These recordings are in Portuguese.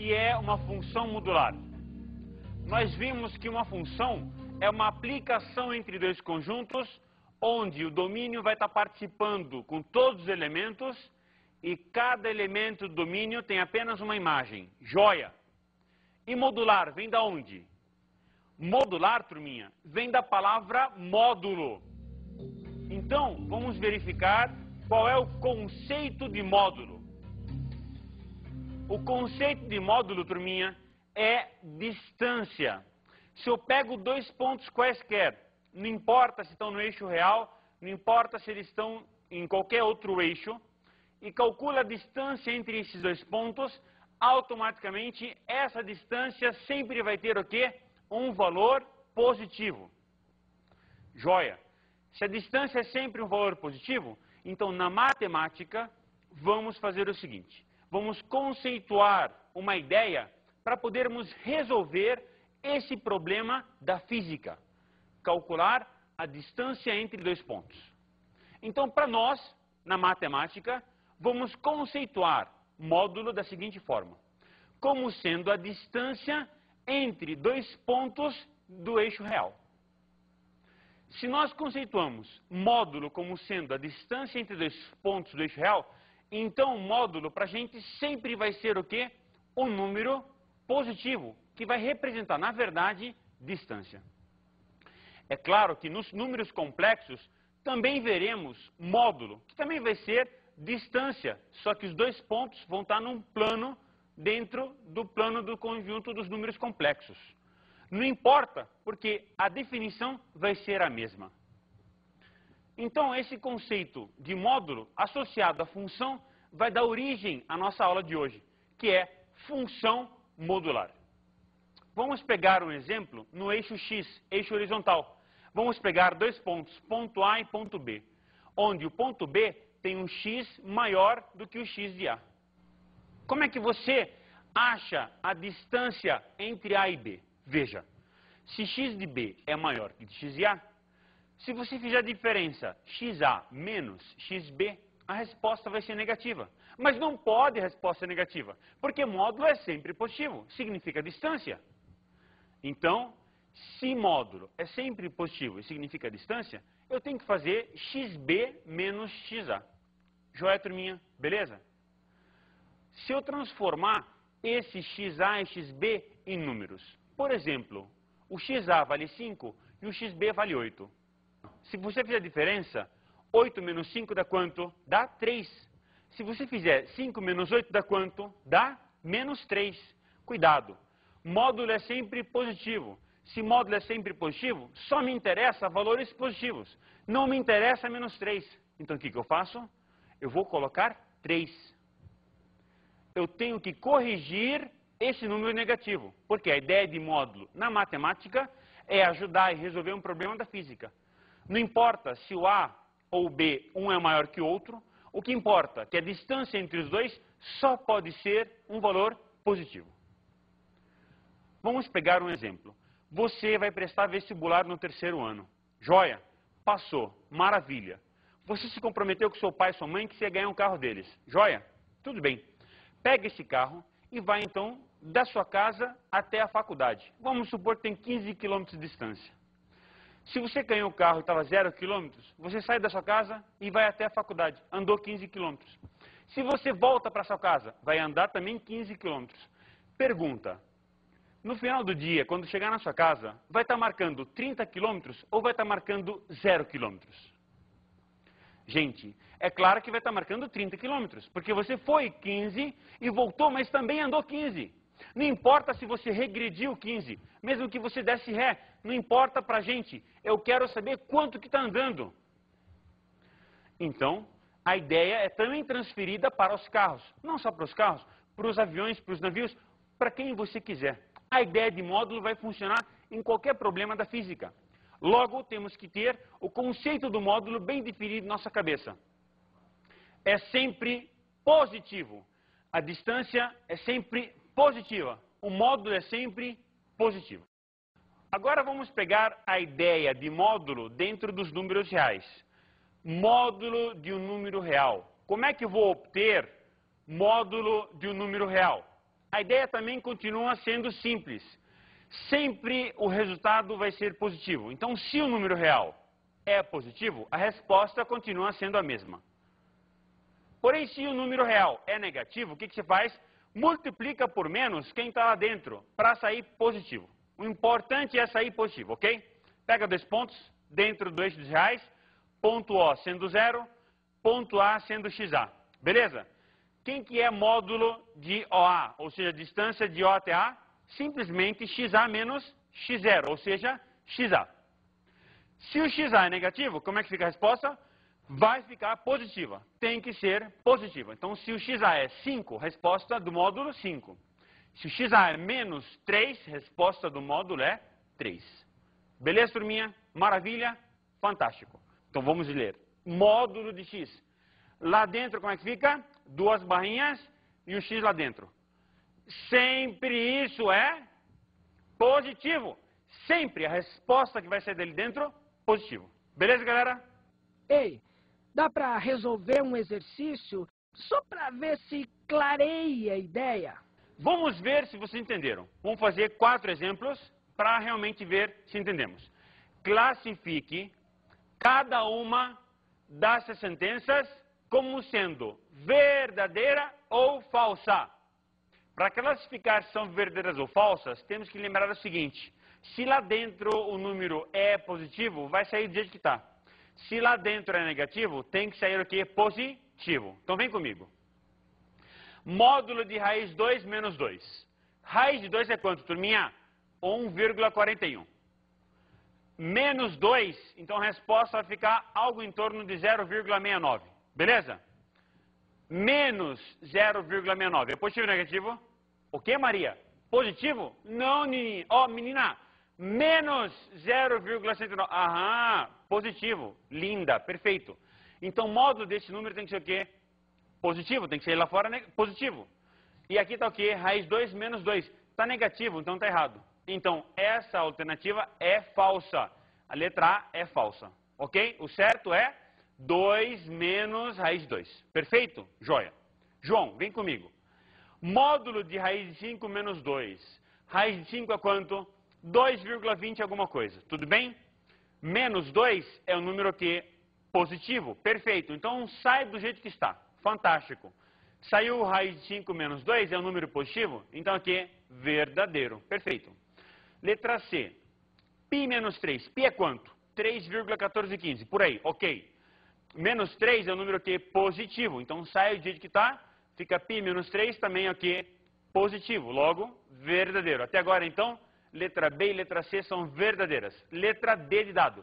que é uma função modular? Nós vimos que uma função é uma aplicação entre dois conjuntos, onde o domínio vai estar participando com todos os elementos e cada elemento do domínio tem apenas uma imagem. Joia! E modular vem da onde? Modular, turminha, vem da palavra módulo. Então, vamos verificar qual é o conceito de módulo. O conceito de módulo, turminha, é distância. Se eu pego dois pontos quaisquer, não importa se estão no eixo real, não importa se eles estão em qualquer outro eixo, e calcula a distância entre esses dois pontos, automaticamente essa distância sempre vai ter o quê? Um valor positivo. Joia! Se a distância é sempre um valor positivo, então na matemática vamos fazer o seguinte. Vamos conceituar uma ideia para podermos resolver esse problema da física. Calcular a distância entre dois pontos. Então, para nós, na matemática, vamos conceituar módulo da seguinte forma. Como sendo a distância entre dois pontos do eixo real. Se nós conceituamos módulo como sendo a distância entre dois pontos do eixo real, então o módulo para a gente sempre vai ser o quê? Um número positivo, que vai representar, na verdade, distância. É claro que nos números complexos também veremos módulo, que também vai ser distância, só que os dois pontos vão estar num plano dentro do plano do conjunto dos números complexos. Não importa, porque a definição vai ser a mesma. Então, esse conceito de módulo associado à função vai dar origem à nossa aula de hoje, que é função modular. Vamos pegar um exemplo no eixo X, eixo horizontal. Vamos pegar dois pontos, ponto A e ponto B, onde o ponto B tem um X maior do que o X de A. Como é que você acha a distância entre A e B? Veja, se x de B é maior que x de A, se você fizer a diferença xa menos xb, a resposta vai ser negativa. Mas não pode a resposta ser negativa, porque módulo é sempre positivo, significa distância. Então, se módulo é sempre positivo e significa distância, eu tenho que fazer xb menos xa. Joia, turminha? Beleza? Se eu transformar esse xa e xb em números, por exemplo, o xa vale 5 e o xb vale 8. Se você fizer a diferença, 8 menos 5 dá quanto? Dá 3. Se você fizer 5 menos 8 dá quanto? Dá menos 3. Cuidado, módulo é sempre positivo. Se módulo é sempre positivo, só me interessa valores positivos. Não me interessa menos 3. Então o que eu faço? Eu vou colocar 3. Eu tenho que corrigir esse número negativo, porque a ideia de módulo na matemática é ajudar e resolver um problema da física. Não importa se o A ou o B, um é maior que o outro, o que importa é que a distância entre os dois só pode ser um valor positivo. Vamos pegar um exemplo. Você vai prestar vestibular no 3º ano. Joia, passou, maravilha. Você se comprometeu com seu pai e sua mãe que você ia ganhar um carro deles. Joia? Tudo bem. Pega esse carro e vai então da sua casa até a faculdade. Vamos supor que tem 15 quilômetros de distância. Se você ganhou o carro e estava 0 quilômetros, você sai da sua casa e vai até a faculdade. Andou 15 quilômetros. Se você volta para sua casa, vai andar também 15 quilômetros. Pergunta, no final do dia, quando chegar na sua casa, vai estar marcando 30 quilômetros ou vai estar marcando 0 quilômetros? Gente, é claro que vai estar marcando 30 quilômetros, porque você foi 15 e voltou, mas também andou 15. Não importa se você regrediu 15, mesmo que você desse ré, não importa pra gente. Eu quero saber quanto que está andando. Então, a ideia é também transferida para os carros. Não só para os carros, para os aviões, para os navios, para quem você quiser. A ideia de módulo vai funcionar em qualquer problema da física. Logo, temos que ter o conceito do módulo bem definido na nossa cabeça. É sempre positivo. A distância é sempre positiva. O módulo é sempre positivo. Agora vamos pegar a ideia de módulo dentro dos números reais. Módulo de um número real. Como é que eu vou obter módulo de um número real? a ideia também continua sendo simples. Sempre o resultado vai ser positivo. Então, se o número real é positivo, a resposta continua sendo a mesma. Porém, se o número real é negativo, o que você faz? Multiplica por menos quem está lá dentro, para sair positivo. O importante é sair positivo, ok? Pega 2 pontos dentro do eixo dos reais, ponto O sendo 0, ponto A sendo XA. Beleza? Quem que é módulo de OA, ou seja, distância de O até A? Simplesmente XA menos X0, ou seja, XA. Se o XA é negativo, como é que fica a resposta? Vai ficar positiva. Tem que ser positiva. Então, se o XA é 5, resposta do módulo 5. Se o XA é menos 3, resposta do módulo é 3. Beleza, turminha? Maravilha? Fantástico. Então, vamos ler. Módulo de X. Lá dentro, como é que fica? 2 barrinhas e o X lá dentro. Sempre isso é positivo. Sempre a resposta que vai sair dele dentro, positivo. Beleza, galera? Ei, dá para resolver um exercício só para ver se clareia a ideia? Vamos ver se vocês entenderam. Vamos fazer 4 exemplos para realmente ver se entendemos. Classifique cada uma dessas sentenças como sendo verdadeira ou falsa. Para classificar se são verdadeiras ou falsas, temos que lembrar o seguinte. Se lá dentro o número é positivo, vai sair do jeito que está. Se lá dentro é negativo, tem que sair o quê? Positivo. Então vem comigo. Módulo de raiz 2 menos 2. Raiz de 2 é quanto, turminha? 1,41. Menos 2, então a resposta vai ficar algo em torno de 0,69. Beleza? Menos 0,69. É positivo ou negativo? O que, Maria? Positivo? Não, menina. Ó, menina. Menos 0,69. Aham, positivo. Linda, perfeito. Então, o módulo desse número tem que ser o quê? Positivo, tem que ser lá fora positivo. E aqui está o quê? Raiz 2 menos 2. Está negativo, então está errado. Então, essa alternativa é falsa. A letra A é falsa. Ok? O certo é 2 menos raiz 2. Perfeito? Joia. João, vem comigo. Módulo de raiz de 5 menos 2. Raiz de 5 é quanto? 2,20 alguma coisa. Tudo bem? Menos 2 é um número que positivo. Perfeito. Então, sai do jeito que está. Fantástico. Saiu raiz de 5 menos 2, é um número positivo? Então, aqui, verdadeiro. Perfeito. Letra C. Π menos 3. Π é quanto? 3,1415. Por aí. Ok. Menos 3 é um número que positivo. Então, sai do jeito que está. Fica π menos 3 também aqui positivo. Logo, verdadeiro. Até agora, então, letra B e letra C são verdadeiras. Letra D de dado.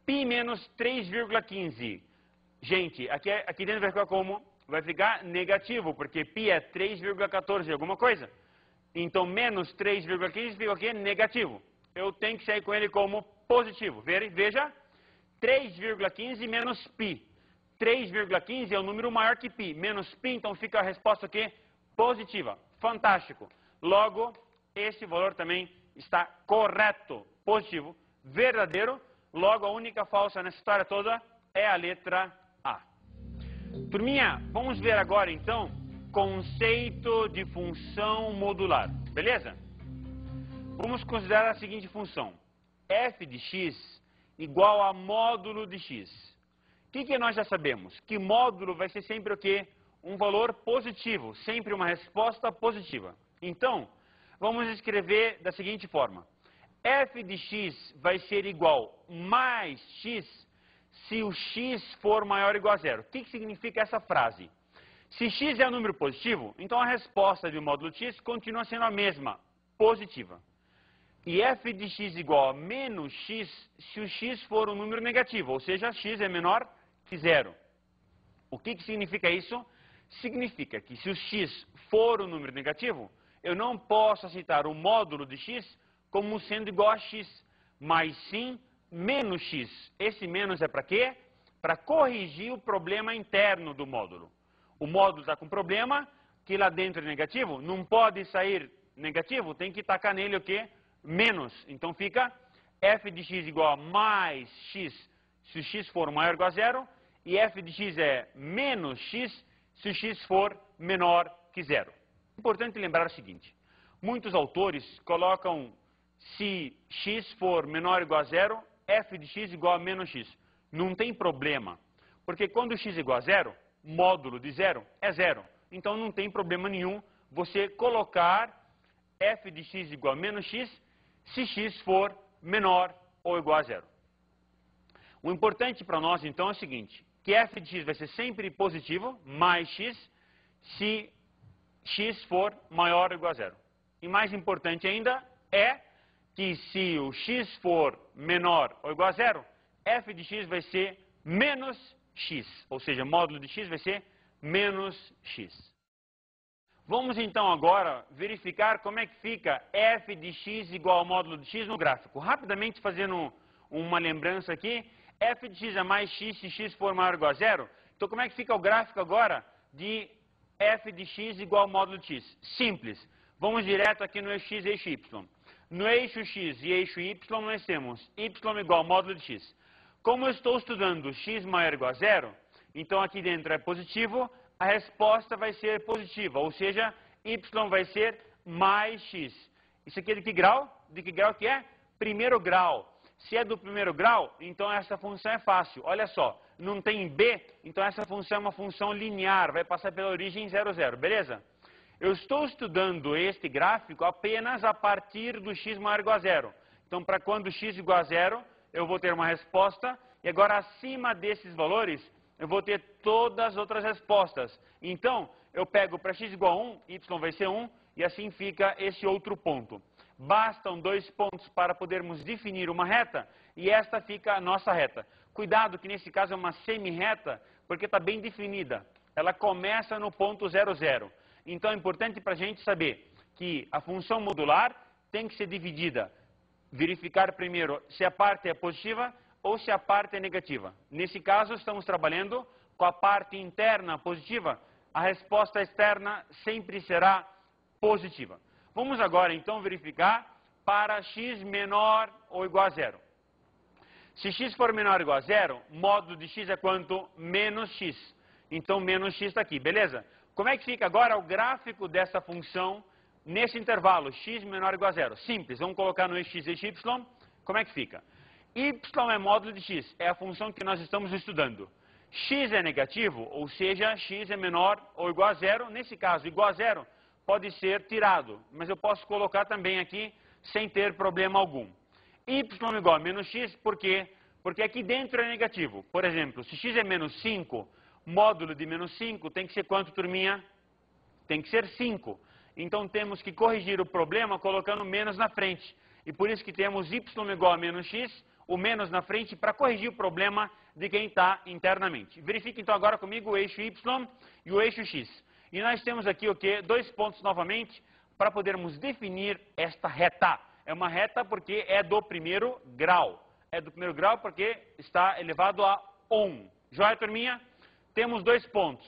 Π menos 3,15. Gente, aqui dentro vai ficar como? Vai ficar negativo, porque π é 3,14 alguma coisa. Então, menos 3,15 fica aqui negativo. Eu tenho que sair com ele como positivo. Veja, 3,15 menos π. 3,15 é um número maior que π. Menos π, então fica a resposta aqui positiva. Fantástico. Logo, esse valor também está correto. Positivo. Verdadeiro. Logo, a única falsa nessa história toda é a letra A. Turminha, vamos ver agora, então, conceito de função modular. Beleza? Vamos considerar a seguinte função. f de x igual a módulo de x. O que nós já sabemos? Que módulo vai ser sempre o quê? Um valor positivo, sempre uma resposta positiva. Então, vamos escrever da seguinte forma. f de x vai ser igual mais x se o x for maior ou igual a zero. O que significa essa frase? Se x é um número positivo, então a resposta do módulo de x continua sendo a mesma, positiva. E f de x igual a menos x se o x for um número negativo, ou seja, x é menor que zero. O que significa isso? Significa que se o x for um número negativo, eu não posso aceitar o módulo de x como sendo igual a x, mas sim menos x. Esse menos é para quê? Para corrigir o problema interno do módulo. O módulo está com problema, que lá dentro é negativo, não pode sair negativo, tem que tacar nele o quê? Menos. Então fica f de x igual a mais x se o x for maior ou igual a zero, e f de x é menos x se o x for menor que zero. Importante lembrar o seguinte, muitos autores colocam se x for menor ou igual a zero, f de x igual a menos x. Não tem problema, porque quando x é igual a zero, módulo de zero é zero. Então não tem problema nenhum você colocar f de x igual a menos x se x for menor ou igual a zero. O importante para nós então é o seguinte, que f de x vai ser sempre positivo, mais x, se x for maior ou igual a zero. E mais importante ainda é que se o x for menor ou igual a zero, f de x vai ser menos x, ou seja, módulo de x vai ser menos x. Vamos então agora verificar como é que fica f de x igual ao módulo de x no gráfico. Rapidamente fazendo uma lembrança aqui, f de x é mais x se x for maior ou igual a zero. Então como é que fica o gráfico agora de f de x igual ao módulo de x? Simples. Vamos direto aqui no eixo x e eixo y. No eixo x e eixo y nós temos y igual ao módulo de x. Como eu estou estudando x maior ou igual a zero, então aqui dentro é positivo, a resposta vai ser positiva, ou seja, y vai ser mais x. Isso aqui é de que grau? De que grau que é? Primeiro grau. Se é do primeiro grau, então essa função é fácil. Olha só, não tem b, então essa função é uma função linear, vai passar pela origem 0, 0, beleza? Eu estou estudando este gráfico apenas a partir do x maior ou igual a zero. Então, para quando x igual a zero, eu vou ter uma resposta, e agora acima desses valores, eu vou ter todas as outras respostas. Então, eu pego para x igual a 1, y vai ser 1, e assim fica esse outro ponto. Bastam 2 pontos para podermos definir uma reta, e esta fica a nossa reta. Cuidado que nesse caso é uma semi-reta, porque está bem definida. Ela começa no ponto 0, 0. Então é importante para a gente saber que a função modular tem que ser dividida. Verificar primeiro se a parte é positiva ou se a parte é negativa. Nesse caso, estamos trabalhando com a parte interna positiva. A resposta externa sempre será positiva. Vamos agora, então, verificar para x menor ou igual a zero. Se x for menor ou igual a zero, módulo de x é quanto? Menos x. Então, menos x está aqui, beleza? Como é que fica agora o gráfico dessa função nesse intervalo, x menor ou igual a zero? Simples, vamos colocar no eixo x e eixo y. Como é que fica? Y é módulo de x, é a função que nós estamos estudando. X é negativo, ou seja, x é menor ou igual a zero. Nesse caso, igual a zero pode ser tirado, mas eu posso colocar também aqui sem ter problema algum. Y igual a menos x, por quê? Porque aqui dentro é negativo. Por exemplo, se x é menos 5, módulo de menos 5 tem que ser quanto, turminha? Tem que ser 5. Então temos que corrigir o problema colocando menos na frente. E por isso que temos y igual a menos x, o menos na frente, para corrigir o problema de quem está internamente. Verifique então agora comigo o eixo y e o eixo x. E nós temos aqui o quê? 2 pontos novamente para podermos definir esta reta. É uma reta porque é do primeiro grau. É do primeiro grau porque está elevado a 1. Joia, turminha? Temos 2 pontos,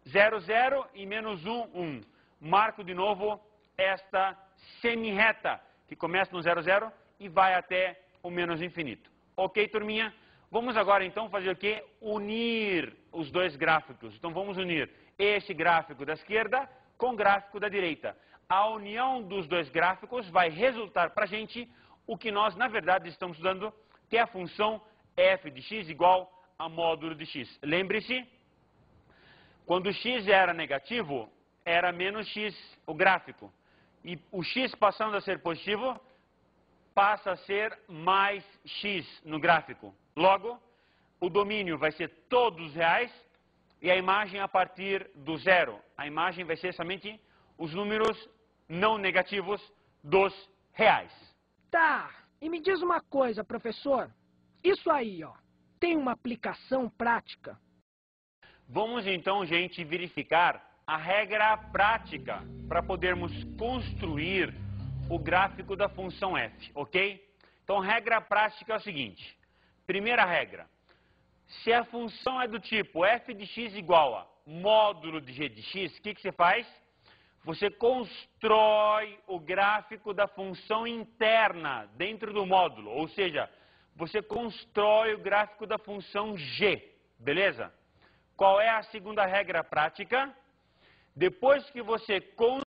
0, 0 e menos 1, 1. Marco de novo esta semi-reta, que começa no 0, 0 e vai até o menos infinito. Ok, turminha? Vamos agora então fazer o quê? Unir os dois gráficos. Então vamos unir este gráfico da esquerda com o gráfico da direita. A união dos dois gráficos vai resultar para a gente o que nós, na verdade, estamos estudando, que é a função f de x igual a módulo de x. Lembre-se, quando x era negativo, era menos x o gráfico. E o x passando a ser positivo, passa a ser mais x no gráfico. Logo, o domínio vai ser todos reais e a imagem a partir do zero. A imagem vai ser somente os números não negativos dos reais. Tá, e me diz uma coisa, professor. Isso aí, ó, tem uma aplicação prática? Vamos então, gente, verificar a regra prática para podermos construir o gráfico da função f, ok? Então, regra prática é o seguinte. Primeira regra. Se a função é do tipo f de x igual a módulo de g de x, o que você faz? Você constrói o gráfico da função interna dentro do módulo, ou seja, você constrói o gráfico da função g, beleza? Qual é a segunda regra prática? Depois que você constrói